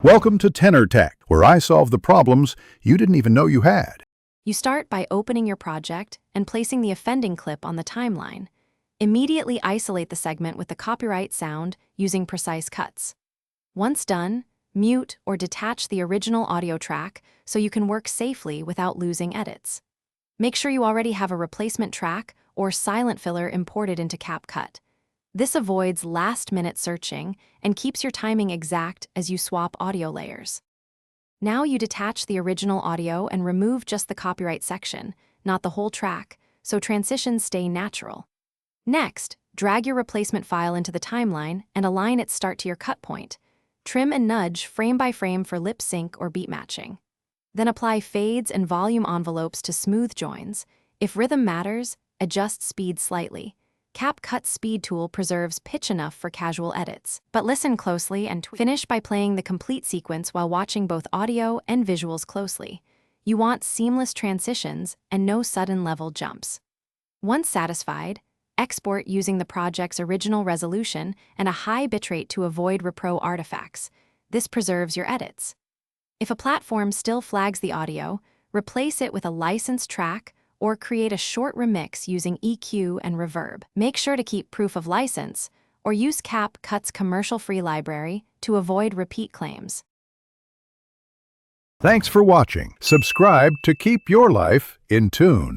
Welcome to Tenor Tech, where I solve the problems you didn't even know you had. You start by opening your project and placing the offending clip on the timeline. Immediately isolate the segment with the copyright sound using precise cuts. Once done, mute or detach the original audio track so you can work safely without losing edits. Make sure you already have a replacement track or silent filler imported into Capcut. This avoids last-minute searching and keeps your timing exact as you swap audio layers. Now you detach the original audio and remove just the copyright section, not the whole track, so transitions stay natural. Next, drag your replacement file into the timeline and align its start to your cut point. Trim and nudge frame by frame for lip sync or beat matching. Then apply fades and volume envelopes to smooth joins. If rhythm matters, adjust speed slightly. Capcut's speed tool preserves pitch enough for casual edits. But listen closely and finish by playing the complete sequence while watching both audio and visuals closely. You want seamless transitions and no sudden level jumps. Once satisfied, export using the project's original resolution and a high bitrate to avoid repro artifacts. This preserves your edits. If a platform still flags the audio, replace it with a licensed track or create a short remix using EQ and reverb. Make sure to keep proof of license or use Capcut's commercial-free library to avoid repeat claims. Thanks for watching. Subscribe to keep your life in tune.